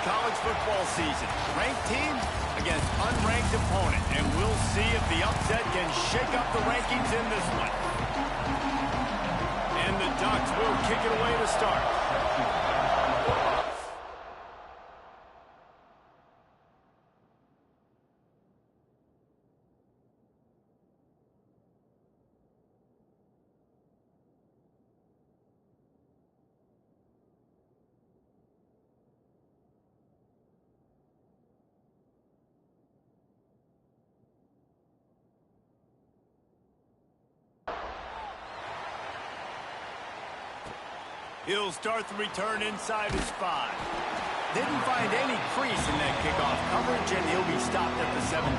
college football season. Ranked team against unranked opponent. And we'll see if the upset can shake up the rankings in this one. And the Ducks will kick it away to start. He'll start the return inside his 5. Didn't find any crease in that kickoff coverage, and he'll be stopped at the 17.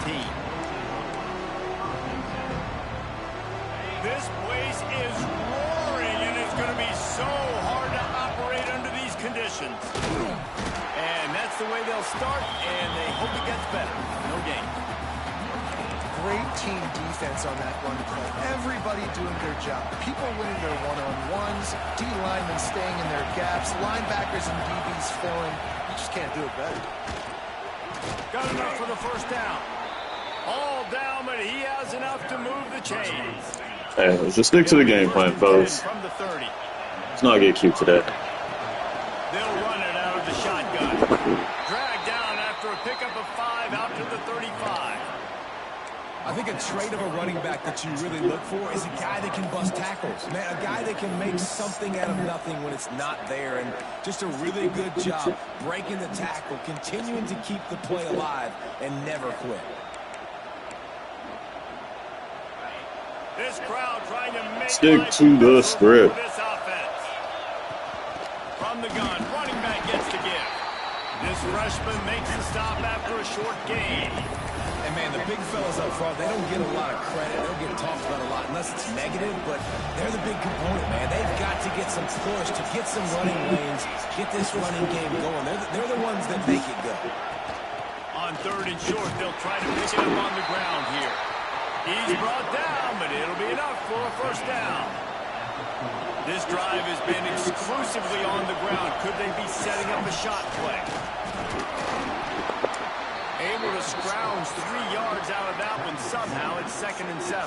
This place is roaring, and it's going to be so hard to operate under these conditions. And that's the way they'll start, and they hope it gets better. No gain. Great team defense on that run play. Everybody doing their job. People winning their one-on-ones, D linemen staying in their gaps, linebackers and DBs filling. You just can't do it better. Got enough for the first down. All down, but he has enough to move the chains. Hey, let's just stick to the game plan, fellas. From the 30. Let's not get cute today. They'll run it out of the shotgun. Dragged down after a pickup of 5 out to the 35. I think a trait of a running back that you really look for is a guy that can bust tackles. Man, a guy that can make something out of nothing when it's not there. And just a really good job breaking the tackle, continuing to keep the play alive, and never quit. This crowd trying to make stick to the script. This offense. From the gun, running back gets the give. This freshman makes the stop after a short gain. And, man, the big fellas up front, they don't get a lot of credit. They don't get talked about a lot unless it's negative, but they're the big component, man. They've got to get some push, to get some running lanes, get this running game going. They're the ones that make it go. On 3rd and short, they'll try to pick it up on the ground here. He's brought down, but it'll be enough for a first down. This drive has been exclusively on the ground. Could they be setting up a shot play? Able to scrounge 3 yards out of that one somehow. It's 2nd and 7.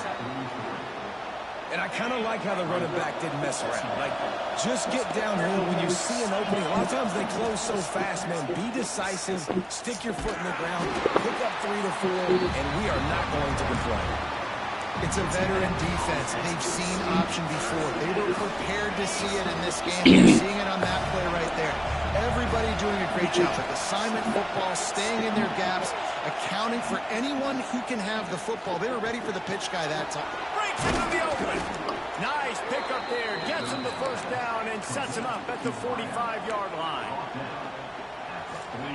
And I kind of like how the running back didn't mess around. Like, just get downhill when you see an opening. A lot of times they close so fast, man. Be decisive, stick your foot in the ground, pick up 3 to 4, and we are not going to complain. It's a veteran defense. They've seen option before. They were prepared to see it in this game. They're seeing it on that play right there. Everybody doing a great job with assignment football, staying in their gaps, accounting for anyone who can have the football. They were ready for the pitch guy that time. Breaks into the open. Nice pickup there. Gets him the first down and sets him up at the 45-yard line.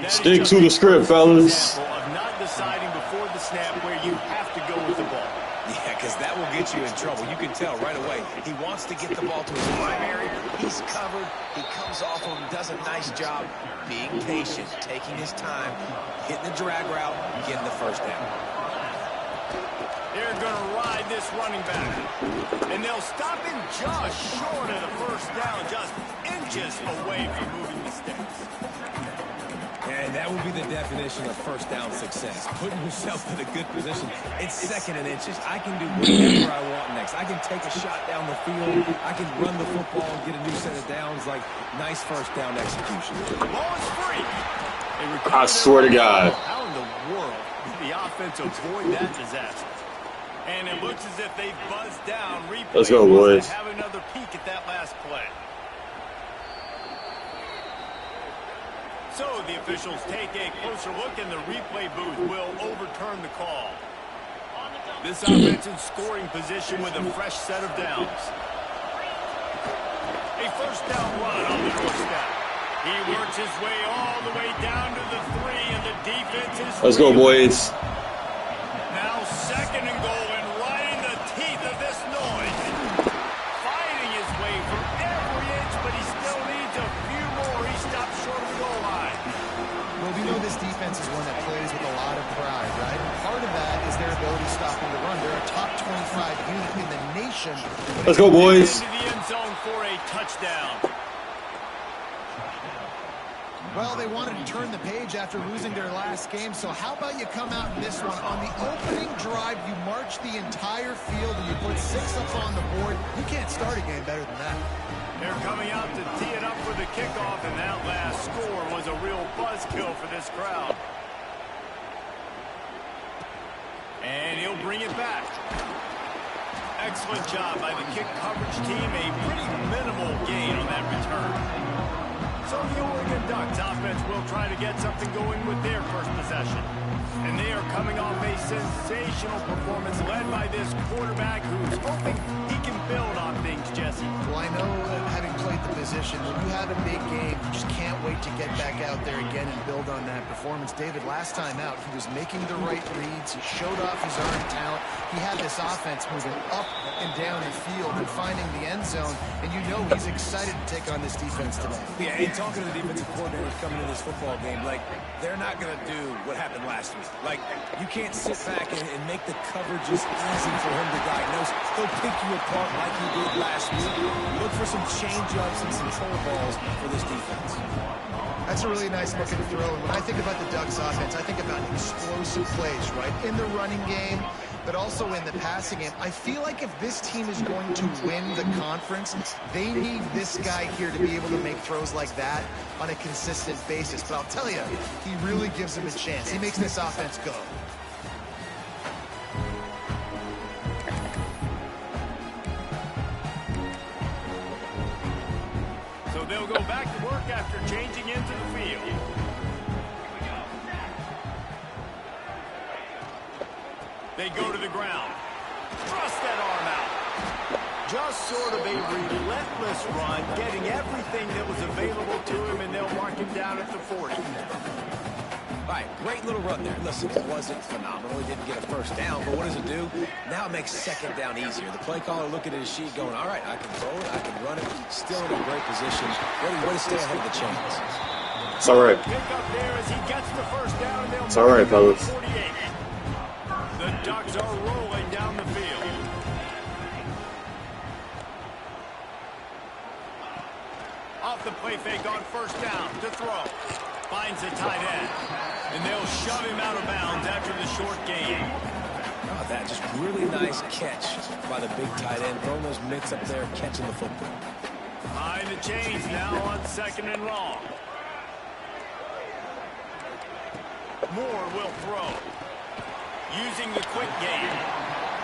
Stick to the script, fellas. Of not deciding before the snap where you have to go with the ball. Yeah, because that will get you in trouble. You can tell right away. He wants to get the ball to his primary. He's covered. He comes off him, does a nice job being patient, taking his time, hitting the drag route, getting the first down. They're going to ride this running back. And they'll stop him just short of the first down, just inches away from moving the sticks. And that would be the definition of first down success. Putting yourself in a good position. It's 2nd and inches. I can do whatever I want next. I can take a shot down the field. I can run the football and get a new set of downs. Like, nice first down execution. Ball is free. I swear to God. How in the world did the offense avoid that disaster? And it looks as if they buzzed down. Let's go, boys. Have another peek at that last play. So the officials take a closer look, and the replay booth will overturn the call. This offense in scoring position with a fresh set of downs. A first down run on the doorstep. He works his way all the way down to the 3, and the defense is... Let's go, boys. Now 2nd and goal, and right in the teeth of this noise. Fighting his way for every inch, but he still needs a few more. He stops short of the goal line. Well, we know this defense is one that plays with a lot of pride, right? Part of that is their ability stopping the run. They're a top 25 unit in the nation. Let's go, boys. Into the end zone for a touchdown. Well, they wanted to turn the page after losing their last game, so how about you come out in this one? On the opening drive, you march the entire field and you put 6 up on the board. You can't start a game better than that. They're coming out to tee it up for the kickoff, and that last score was a real buzzkill for this crowd. And he'll bring it back. Excellent job by the kick coverage team. A pretty minimal gain on that return. So the Oregon Ducks offense will try to get something going with their first possession. And they are coming off a sensational performance led by this quarterback who's hoping he can build on things, Jesse. Well, I know having played the position, when you have a big game, you just can't wait to get back out there again and build on that performance. David, last time out, he was making the right reads. He showed off his arm talent. He had this offense moving up and down the field and finding the end zone. And you know he's excited to take on this defense today. Yeah, and talking to the defensive coordinators coming into this football game, like, they're not going to do what happened last week. Like, you can't sit back and make the coverages easy for him to diagnose. He'll pick you apart like he did last week. Look for some change-ups and some curveballs for this defense. That's a really nice looking throw. And when I think about the Ducks offense, I think about explosive plays, right? In the running game, but also in the passing game. I feel like if this team is going to win the conference, they need this guy here to be able to make throws like that on a consistent basis. But I'll tell you, he really gives them a chance. He makes this offense go. So they'll go back to work after changing into the field. They go to the ground. Thrust that arm out. Just sort of a relentless run, getting everything that was available to him, and they'll mark him down at the 40. All right, great little run there. Listen, it wasn't phenomenal. He didn't get a first down, but what does it do? Now it makes second down easier. The play caller looking at his sheet going, all right, I can throw it, I can run it. Still in a great position. Ready to stay ahead of the chains. It's all right. Pick up there as he gets the first down, and they'll It's all right, fellas. 48. The Ducks are rolling down the field. Off the play fake on first down to throw. Finds a tight end. And they'll shove him out of bounds after the short gain. Oh, that just really nice catch by the big tight end. Throwing those mitts up there, catching the football. Behind the chains now on second and long. Moore will throw. Using the quick game.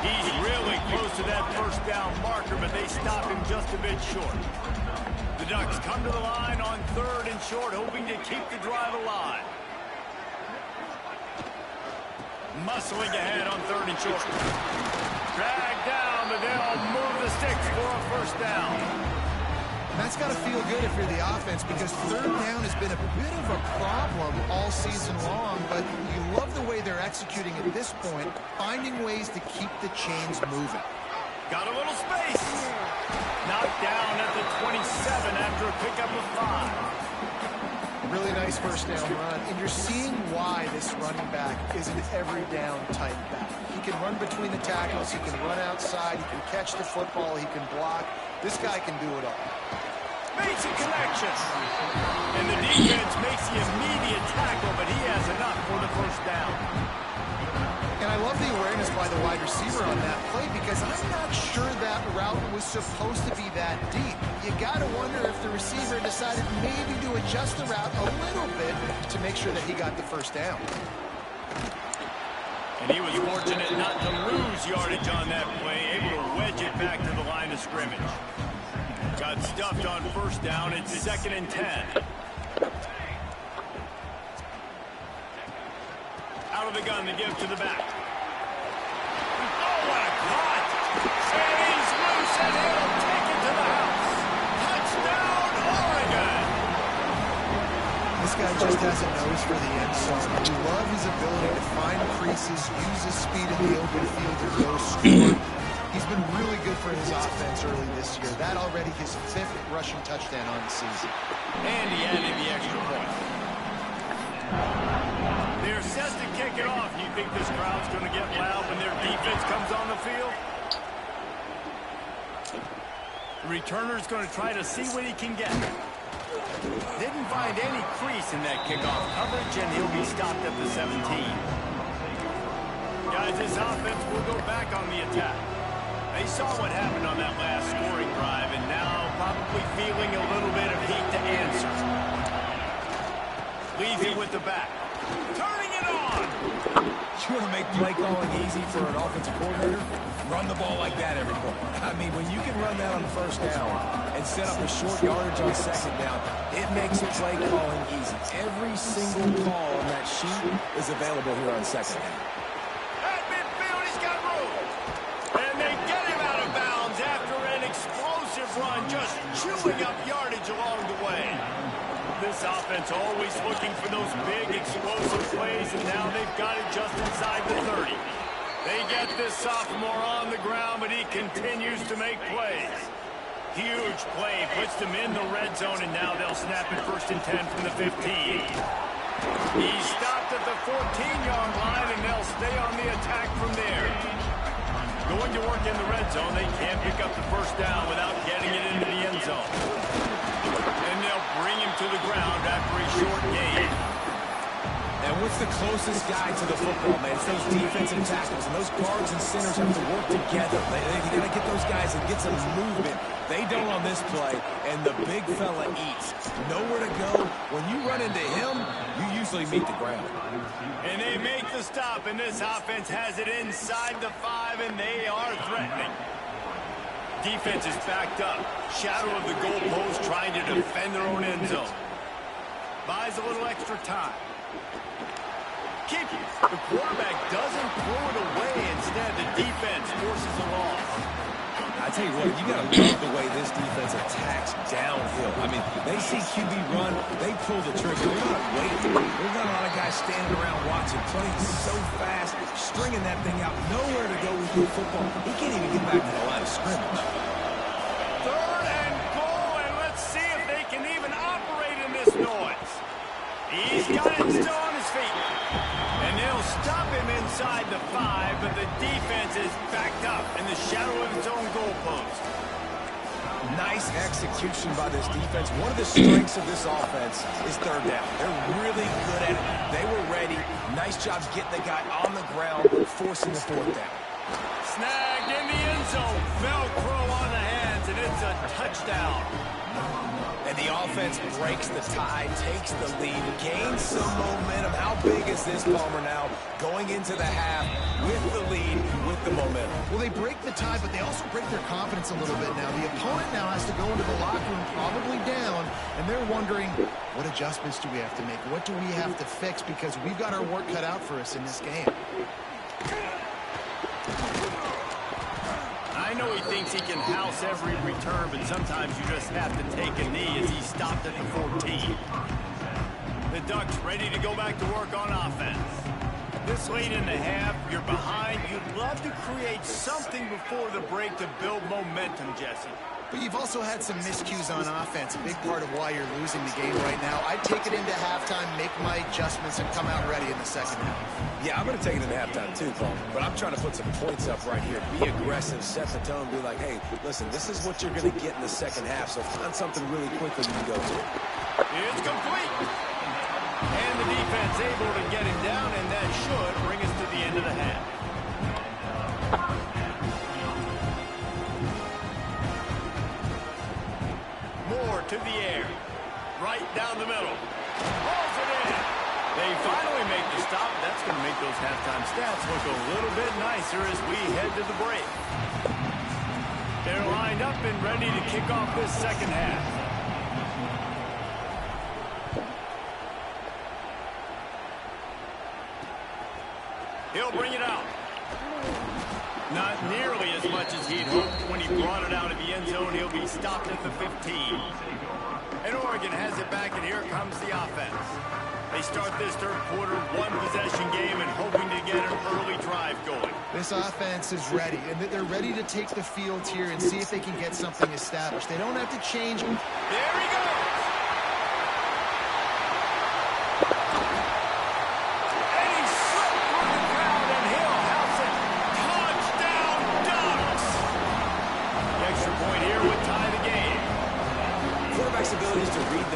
He's really close to that first down marker, but they stop him just a bit short. The Ducks come to the line on third and short, hoping to keep the drive alive. Muscling ahead on third and short. Dragged down, but they'll move the sticks for a first down. And that's got to feel good if you're the offense, because third down has been a bit of a problem all season long, but you love the way they're executing at this point, finding ways to keep the chains moving. Got a little space. Knocked down at the 27 after a pickup of 5. Really nice first down run, and you're seeing why this running back is an every down type back. He can run between the tackles, he can run outside, he can catch the football, he can block. This guy can do it all. Makes a connection. And the defense makes the immediate tackle, but he has enough for the first down. And I love the awareness by the wide receiver on that play, because I'm not sure that route was supposed to be that deep. You got to wonder if the receiver decided maybe to adjust the route a little bit to make sure that he got the first down. And he was fortunate not to lose yardage on that play, able to wedge it back to the line of scrimmage. Got stuffed on first down. It's second and 10. Out of the gun to give to the back. Oh, what a cut! And he's loose, and he'll take it to the house. Touchdown, Oregon! This guy just has a nose for the end zone. We love his ability to find creases, use his speed in the open field to go score. He's been really good for his offense early this year. That already his 5th rushing touchdown on the season. And he added the extra point. They're set to kick it off. You think this crowd's going to get loud when their defense comes on the field? The returner's going to try to see what he can get. Didn't find any crease in that kickoff coverage, and he'll be stopped at the 17. Guys, this offense will go back on the attack. They saw what happened on that last scoring drive, and now probably feeling a little bit of heat to answer. Leaves it with the back. Turning it on! You want to make play calling easy for an offensive coordinator? Run the ball like that every play. I mean, when you can run that on first down and set up a short yardage on second down, it makes play calling easy. Every single call on that sheet is available here on second down. At midfield, he's got room. And they get him out of bounds after an explosive run, just chewing up yardage along the way. This offense always looking for those big, explosive plays, and now they've got it just inside the 30. They get this sophomore on the ground, but he continues to make plays. Huge play, puts them in the red zone, and now they'll snap it 1st and 10 from the 15. He's stopped at the 14-yard line, and they'll stay on the attack from there. Going to work in the red zone, they can't pick up the 1st down without getting it into the end zone. And they'll bring him to the ground after a short gain. And what's the closest guy to the football, man? It's those defensive tackles, and those guards and centers have to work together. You got to get those guys and get some movement. They don't on this play, and the big fella eats. Nowhere to go. When you run into him, you usually meet the ground. And they make the stop, and this offense has it inside the 5, and they are threatening. Defense is backed up. Shadow of the goalpost trying to defend their own end zone. Buys a little extra time. The quarterback doesn't throw it away. Instead, the defense forces a loss. I tell you what, you got to love the way this defense attacks downhill. I mean, they see QB run, they pull the trigger. They're not waiting. There's not a lot of guys standing around watching. Playing so fast, stringing that thing out. Nowhere to go with the football. He can't even get back to the line of scrimmage. 3rd and goal, and let's see if they can even operate in this noise. He's got it still on his feet. And they'll stop him inside the 5, but the defense is backed up in the shadow of its own goalpost. Nice execution by this defense. One of the strengths of this offense is 3rd down. They're really good at it. They were ready. Nice job getting the guy on the ground, forcing the 4th down. Snagged in the end zone. Velcro on the hands, and it's a touchdown. And the offense breaks the tie, takes the lead, gains some momentum. How big is this, Palmer, now? Going into the half with the lead, with the momentum. Well, they break the tie, but they also break their confidence a little bit now. The opponent now has to go into the locker room probably down, and they're wondering, what adjustments do we have to make? What do we have to fix? Because we've got our work cut out for us in this game. I know he thinks he can house every return, but sometimes you just have to take a knee as he stopped at the 14. The Ducks ready to go back to work on offense. This late in the half, you're behind. You'd love to create something before the break to build momentum, Jesse. But you've also had some miscues on offense, a big part of why you're losing the game right now. I'd take it into halftime, make my adjustments, and come out ready in the second half. Yeah, I'm going to take it into halftime too, Paul. But I'm trying to put some points up right here. Be aggressive, set the tone, be like, hey, listen, this is what you're going to get in the second half, so find something really quickly you can go to. It's complete. And the defense able to get him down, and that should bring us to the end of the half. Moore to the air. Right down the middle. Rolls it in. They finally make the stop. That's going to make those halftime stats look a little bit nicer as we head to the break. They're lined up and ready to kick off this second half. He'll bring it out. Not nearly as much as he'd hoped when he brought it out of the end zone. He'll be stopped at the 15. And Oregon has it back, and here comes the offense. They start this third quarter, one-possession game, and hoping to get an early drive going. This offense is ready, and they're ready to take the field here and see if they can get something established. They don't have to change. There he goes. And he slipped through the crowd, and he'll house it. Touchdown, Ducks. The extra point here would tie the game. Quarterback's abilities to read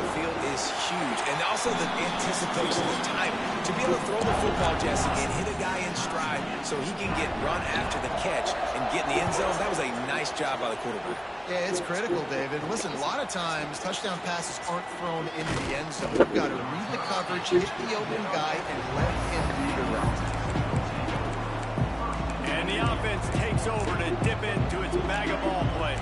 also the anticipation, the time to be able to throw the football, Jesse, and hit a guy in stride so he can get run after the catch and get in the end zone. That was a nice job by the quarterback. Yeah, it's critical, David. Listen, a lot of times touchdown passes aren't thrown into the end zone. You've got to read the coverage, hit the open guy, and let him do the route. And the offense takes over to dip into its bag of ball plays.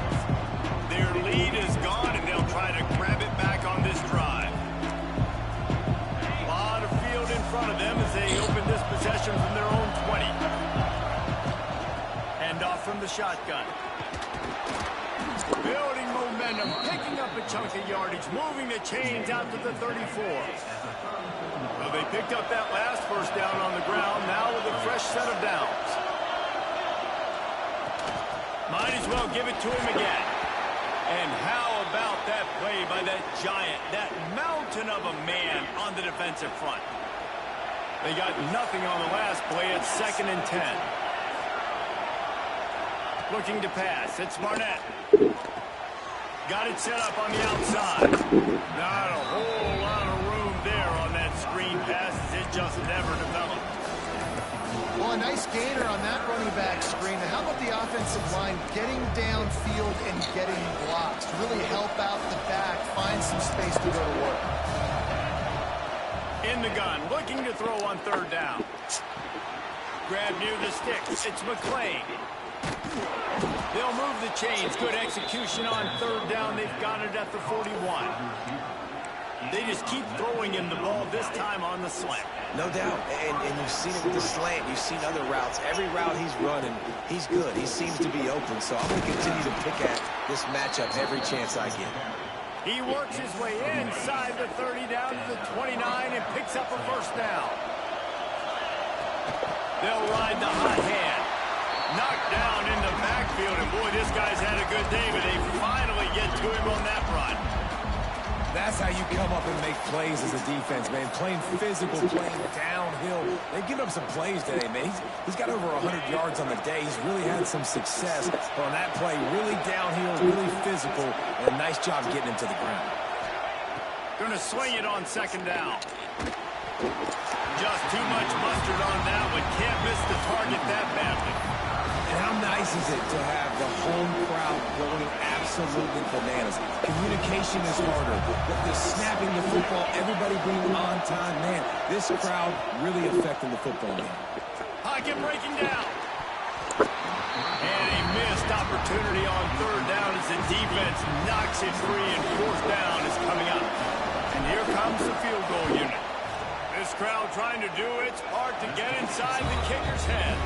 Their lead is gone, and they'll try to grab it back on this drive. A lot of field in front of them as they open this possession from their own 20. Hand off from the shotgun. Building momentum, picking up a chunk of yardage, moving the chains out to the 34. Well, they picked up that last first down on the ground, now with a fresh set of downs. Might as well give it to him again. And how about that play by that giant, that mountain of a man on the defensive front? They got nothing on the last play. It's 2nd and 10. Looking to pass. It's Barnett. Got it set up on the outside. Not a whole lot of room there on that screen pass as it just never developed. Well, a nice gainer on that running back screen. How about the offensive line getting downfield and getting blocks to really help out the back, find some space to go to work? In the gun, looking to throw on 3rd down. Grab near the sticks. It's McClain. They'll move the chains. Good execution on 3rd down. They've got it at the 41. They just keep throwing him the ball, this time on the slant. No doubt, and you've seen it with the slant. You've seen other routes. Every route he's running, he's good. He seems to be open, so I'm going to continue to pick at this matchup every chance I get. He works his way inside the 30 down to the 29 and picks up a first down. They'll ride the hot hand. Knocked down in the backfield, and boy, this guy's had a good day, but they finally get to him on that run. That's how you come up and make plays as a defense, man. Playing physical, playing downhill. They've given up some plays today, man. He's got over 100 yards on the day. He's really had some success. But on that play, really downhill, really physical, and a nice job getting him to the ground. Gonna swing it on 2nd down. Just too much mustard on that one. Can't miss the target that badly. And how nice is it to have the home crowd going absolutely bananas? Communication is harder. The snapping the football, everybody being on time. Man, this crowd really affecting the football game. Pocket breaking down. And a missed opportunity on 3rd down as the defense knocks it free, and 4th down is coming up. And here comes the field goal unit. This crowd trying to do its part to get inside the kicker's head.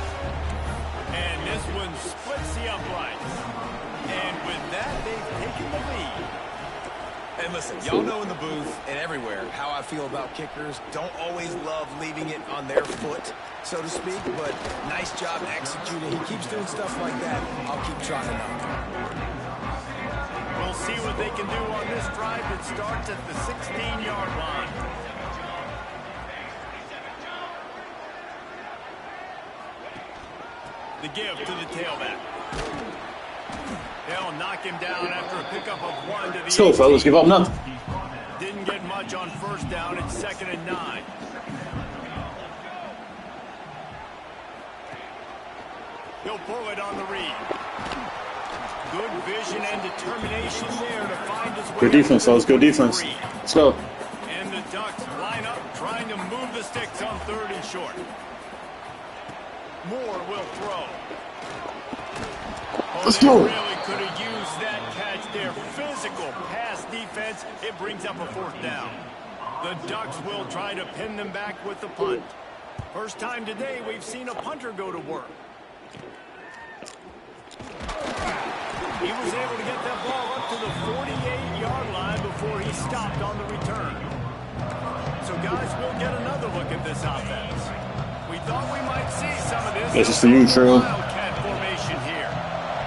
And this one splits the uprights. And with that, they've taken the lead. And listen, y'all know in the booth and everywhere how I feel about kickers. Don't always love leaving it on their foot, so to speak, but nice job executing. He keeps doing stuff like that. I'll keep trying out. We'll see what they can do on this drive that starts at the 16-yard line. The give to the tailback. They'll knock him down after a pickup of 1 to the Let's go, fellas. Give up nothing. Didn't get much on 1st down. It's 2nd and 9. He'll pull it on the read. Good vision and determination there to find his way. Good defense, fellas. Good defense. Let's go. And the Ducks line up, trying to move the sticks on 3rd and short. Moore will throw. Let's go. Really could have used that catch there. Physical pass defense. It brings up a 4th down. The Ducks will try to pin them back with the punt. First time today we've seen a punter go to work. He was able to get that ball up to the 48-yard line before he stopped on the return. So guys, we'll get another look at this offense. We thought we might see some of this. This is for you, True. Wildcat formation here.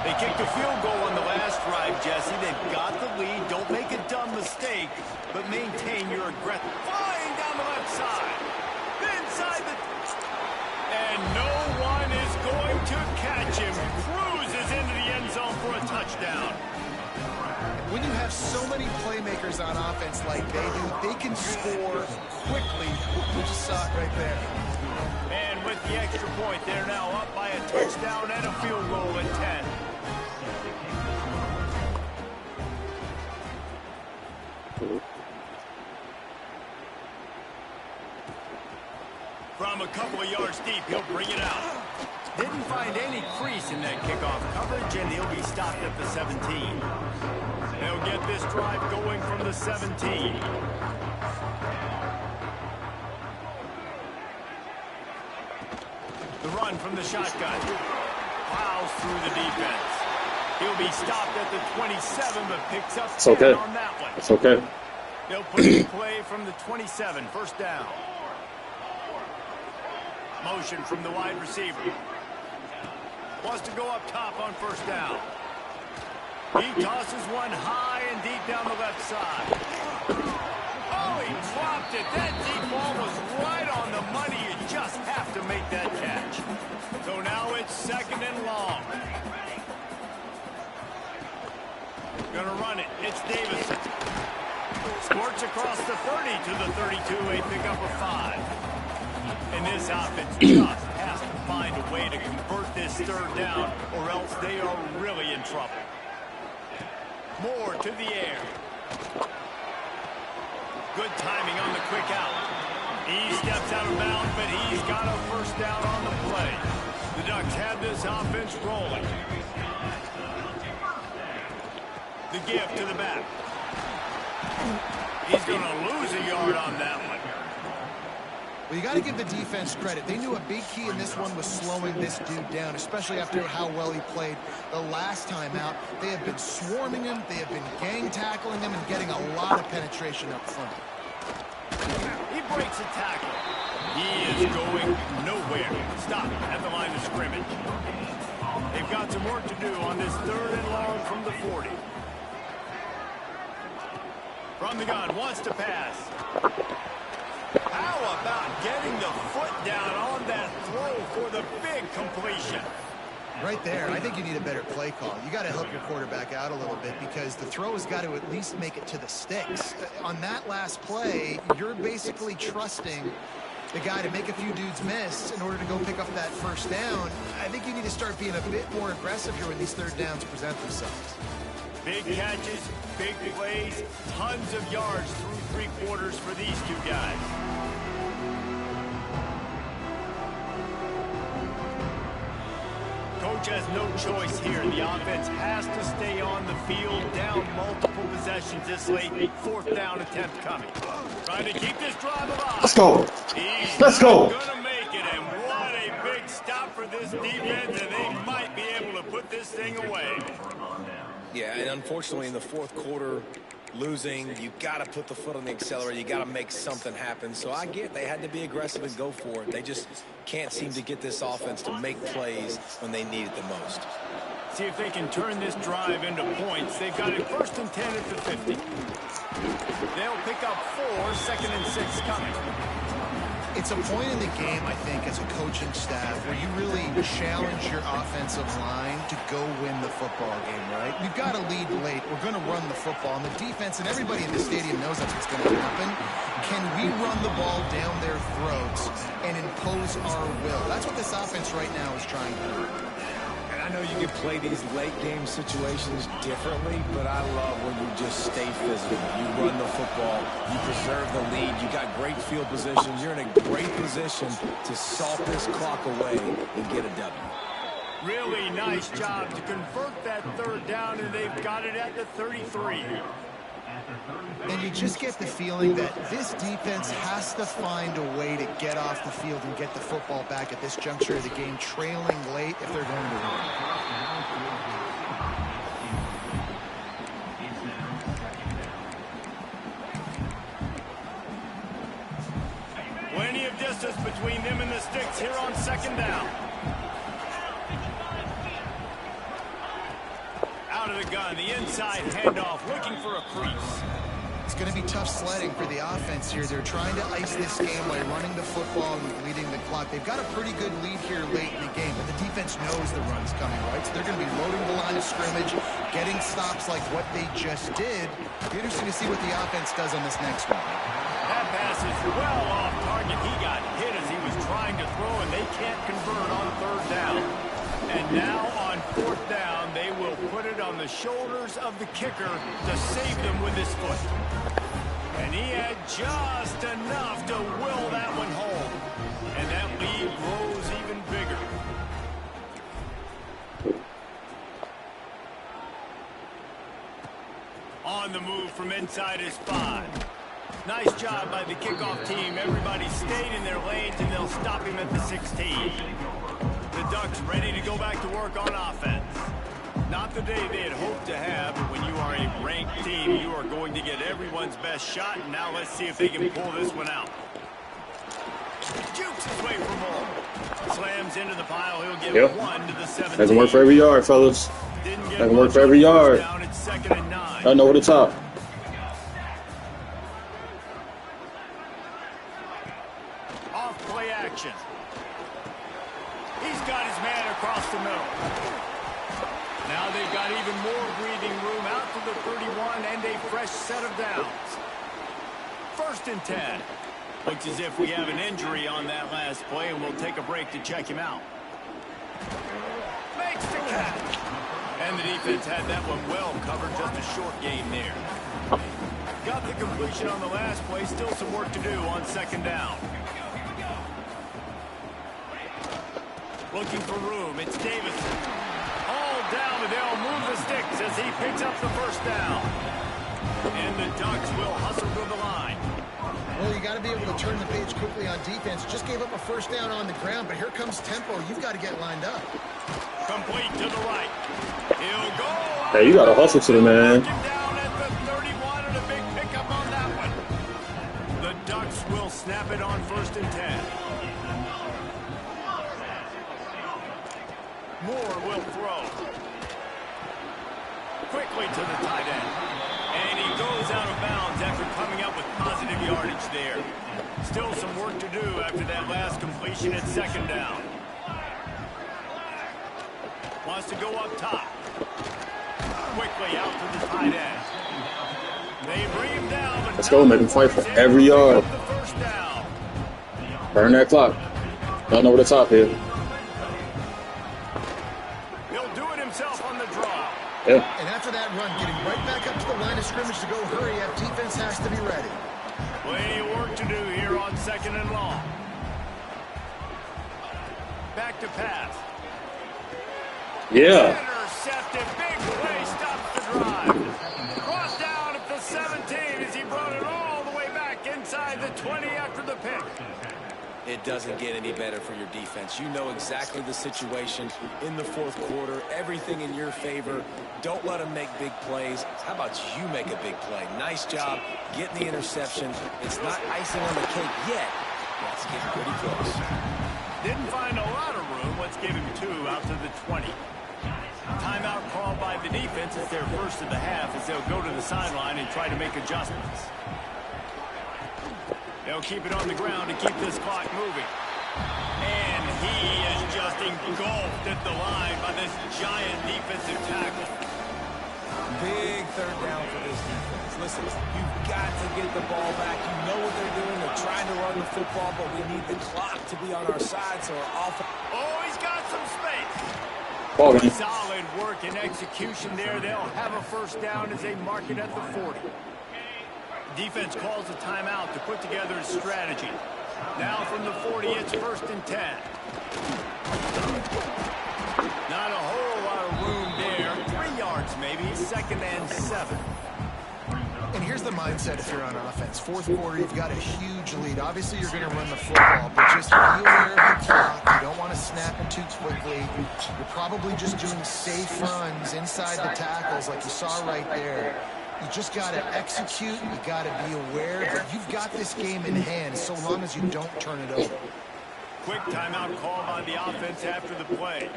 They kicked a field goal on the last drive, Jesse. They've got the lead. Don't make a dumb mistake, but maintain your aggression. Flying down the left side. Inside the... And no one is going to catch him. Cruises into the end zone for a touchdown. When you have so many playmakers on offense like they do, they can score quickly. We just saw it right there. And with the extra point, they're now up by a touchdown and a field goal at 10. From a couple of yards deep, he'll bring it out. Didn't find any crease in that kickoff coverage, and he'll be stopped at the 17. They'll get this drive going from the 17. The run from the shotgun. Plows through the defense. He'll be stopped at the 27, but picks up 10 on that one. It's okay. They'll put in play from the 27, first down. Motion from the wide receiver. Wants to go up top on first down. He tosses one high and deep down the left side. Oh, he dropped it. That deep ball was right on the money. You just have to make that catch. So now it's second and long. Gonna run it. It's Davison. Squirts across the 30 to the 32. A pickup of 5. And this offense just has to find a way to convert this third down, or else they are really in trouble. Moore to the air. Good timing on the quick out. He steps out of bounds, but he's got a first down on the play. The Ducks have this offense rolling. The give to the back. He's going to lose a yard on that one. Well, you got to give the defense credit. They knew a big key in this one was slowing this dude down, especially after how well he played the last time out. They have been swarming him. They have been gang tackling him and getting a lot of penetration up front. He breaks a tackle. He is going nowhere. Stop at the line of scrimmage. They've got some work to do on this third and long from the 40. From the gun, wants to pass. How about getting the foot down on that throw for the big completion? Right there, I think you need a better play call. You got to help your quarterback out a little bit because the throw has got to at least make it to the sticks. On that last play, you're basically trusting the guy to make a few dudes miss in order to go pick up that first down. I think you need to start being a bit more aggressive here when these third downs present themselves. Big catches, big plays, tons of yards through three quarters for these two guys. Coach has no choice here. The offense has to stay on the field, down multiple possessions this late. Fourth down attempt coming. Trying to keep this drive alive. Let's go. Let's He's go. going to make it, and what a big stop for this defense, and they might be able to put this thing away. Yeah, and unfortunately in the fourth quarter, losing, you got to put the foot on the accelerator. You got to make something happen. So I get they had to be aggressive and go for it. They just can't seem to get this offense to make plays when they need it the most. See if they can turn this drive into points. They've got it first and 10 at the 50. They'll pick up 4, second and 6 coming. It's a point in the game, I think, as a coaching staff where you really challenge your offensive line to go win the football game, right? We've got to lead late. We're going to run the football. And the defense and everybody in the stadium knows that's what's going to happen. Can we run the ball down their throats and impose our will? That's what this offense right now is trying to do. I know you can play these late game situations differently, but I love when you just stay physical. You run the football, you preserve the lead, you got great field position, you're in a great position to salt this clock away and get a W. Really nice job to convert that third down, and they've got it at the 33. And you just get the feeling that this defense has to find a way to get off the field and get the football back at this juncture of the game, trailing late if they're going to win. Plenty of distance between them and the sticks here on second down. Out of the gun, the inside handoff, looking for a crease. It's going to be tough sledding for the offense here. They're trying to ice this game by running the football and leading the clock. They've got a pretty good lead here late in the game, but the defense defense knows the run's coming, right? So they're going to be loading the line of scrimmage, getting stops like what they just did. Be interesting to see what the offense does on this next one. That pass is well off target. He got hit as he was trying to throw, and they can't convert on third down. And now on fourth down, they will put it on the shoulders of the kicker to save them with his foot. And he had just enough to will that one home. And that lead grows even bigger. On the move from inside his 5. Nice job by the kickoff team. Everybody stayed in their lanes, and they'll stop him at the 16. The Ducks ready to go back to work on offense. Not the day they had hoped to have, but when you are a ranked team, you are going to get everyone's best shot. And now let's see if they can pull this one out. Jukes his way for more. Slams into the pile. He'll get one to the 17. That can work for every yard, fellas. That can work for every yard. Down at 2nd and 9. Right over the top. Off play action. He's got his man across the middle. Now they've got even more breathing room out to the 31 and a fresh set of downs. 1st and 10. Looks as if we have an injury on that last play, and we'll take a break to check him out. Makes the catch. And the defense had that one well covered, just a short gain there. Got the completion on the last play, still some work to do on 2nd down. Looking for room, it's Davison. All down, but they'll move the sticks as he picks up the 1st down. And the Ducks will hustle to the line. Well, you got to be able to turn the page quickly on defense. Just gave up a 1st down on the ground, but here comes tempo. You've got to get lined up. Complete to the right. He'll go. Hey, you got to hustle to the man. Down at the 31 and a big pickup on that one. The Ducks will snap it on 1st and 10. Moore will throw. Quickly to the tight end. And he goes out of bounds after coming up with positive yardage there. Still some work to do after that last completion at 2nd down. Wants to go up top. Quickly out to the tight end. They bring him down. But let's go, make him fight for every yard. Burn that clock. Don't know where the top here. He'll do it himself on the draw. Yeah. And after that run, getting right back up to the line of scrimmage to go hurry up, defense has to be ready. Plenty of work to do here on 2nd and long. Back to pass. Yeah. Intercepted. Big play. Stops the drive. Brought down at the 17 as he brought it all the way back inside the 20 after the pick. It doesn't get any better for your defense. You know exactly the situation in the 4th quarter. Everything in your favor. Don't let them make big plays. How about you make a big play? Nice job getting the interception. It's not icing on the cake yet. That's getting pretty close. Didn't find a lot of room. Let's give him 2 out to the 20. Timeout called by the defense as their first of the half as they'll go to the sideline and try to make adjustments. They'll keep it on the ground to keep this clock moving. And he is just engulfed at the line by this giant defensive tackle. Big 3rd down for this defense. Listen, you've got to get the ball back. You know what they're doing. They're trying to run the football, but we need the clock to be on our side, so our offense... Oh, he's got some space. Ball game. Solid work and execution there. They'll have a 1st down as they mark it at the 40. Defense calls a timeout to put together a strategy. Now from the 40, it's 1st and 10. Not a whole lot of room there. 3 yards maybe, 2nd and 7. And here's the mindset if you're on offense. 4th quarter, you've got a huge lead. Obviously, you're going to run the football, but just be aware of the clock. You don't want to snap it too quickly. You're probably just doing safe runs inside the tackles like you saw right there. You just got to execute. You got to be aware that you've got this game in hand so long as you don't turn it over. Quick timeout call by the offense after the play.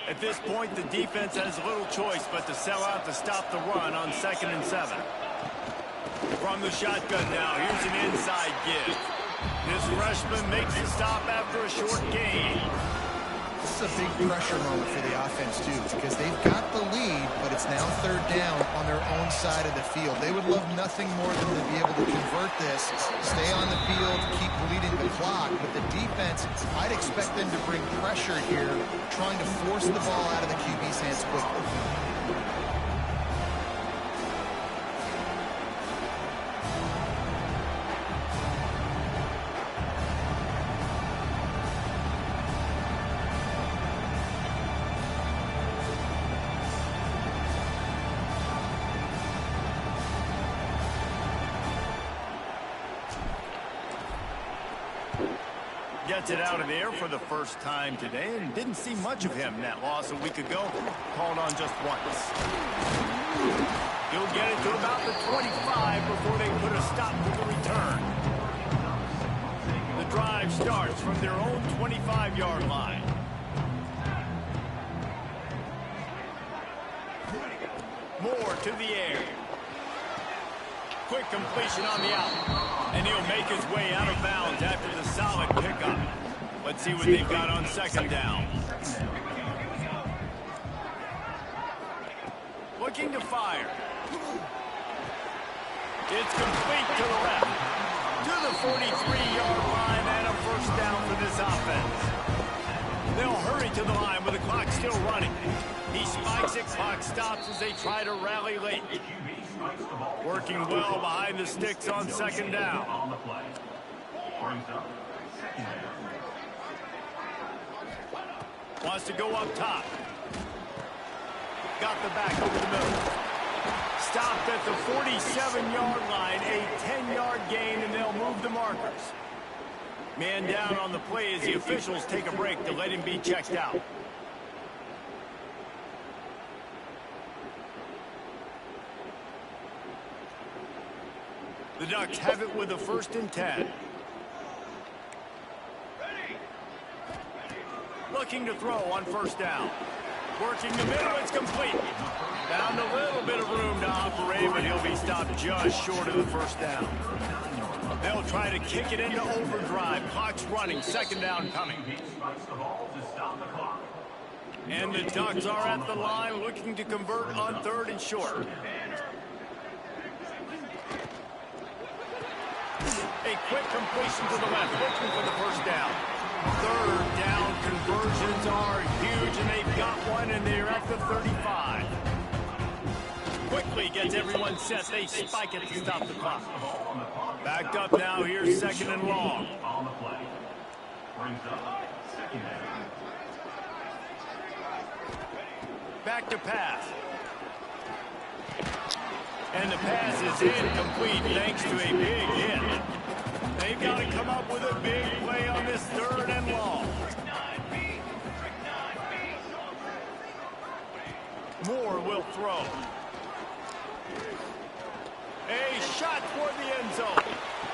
At this point, the defense has little choice but to sell out to stop the run on 2nd and 7. From the shotgun now, here's an inside give. This freshman makes the stop after a short gain. This is a big pressure moment for the offense, too, because they've got the lead, but it's now third down on their own side of the field. They would love nothing more than to be able to convert this, stay on the field, keep bleeding the clock. With the defense, I'd expect them to bring pressure here, trying to force the ball out of the QB's hands quickly. Gets it out of the air for the first time today, and didn't see much of him. That loss a week ago, called on just once. He'll get it to about the 25 before they put a stop to the return. The drive starts from their own 25-yard line. Moore to the air. Quick completion on the out. And he'll make his way out of bounds after the solid pickup. Let's see what they've got on second down. Looking to fire. It's complete to the left. To the 43-yard line and a first down for this offense. They'll hurry to the line with the clock still running. He spikes it, clock stops as they try to rally late. Working well behind the sticks on second down. Wants to go up top. Got the back over the middle. Stopped at the 47-yard line, a 10-yard gain, and they'll move the markers. Man down on the play as the officials take a break to let him be checked out. The Ducks have it with a 1st and 10. Looking to throw on first down. Working the middle, it's complete. Found a little bit of room to operate, but he'll be stopped just short of the first down. They'll try to kick it into overdrive. Clock's running, second down coming. And the Ducks are at the line looking to convert on 3rd and short. A quick completion to the left, looking for the first down. 3rd down conversions are huge, and they've got one, and they're at the 35. Quickly gets everyone set. They spike it to stop the clock. Backed up now. Here's 2nd and long. Back to pass. And the pass is incomplete thanks to a big hit. They've got to come up with a big play on this 3rd and long. Moore will throw. A shot toward the end zone.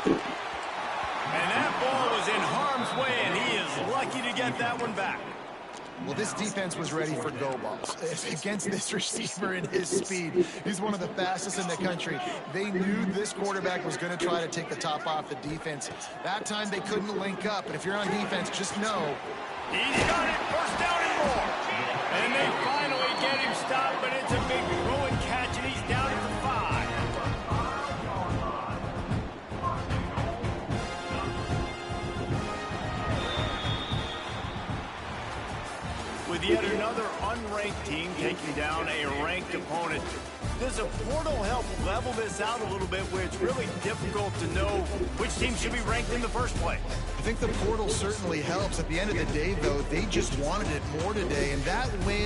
And that ball was in harm's way, and he is lucky to get that one back. Well, this defense was ready for go balls. Against this receiver and his speed, he's one of the fastest in the country. They knew this quarterback was going to try to take the top off the defense. That time they couldn't link up, but if you're on defense, just know. He's got it, first down and more. And they finally get him stopped, but it's a big throw and catch, and he's down at the 5. With yet another unranked team taking down a ranked opponent, does a portal help level this out a little bit where it's really difficult to know which team should be ranked in the first place? I think the portal certainly helps. At the end of the day, though, they just wanted it more today, and that win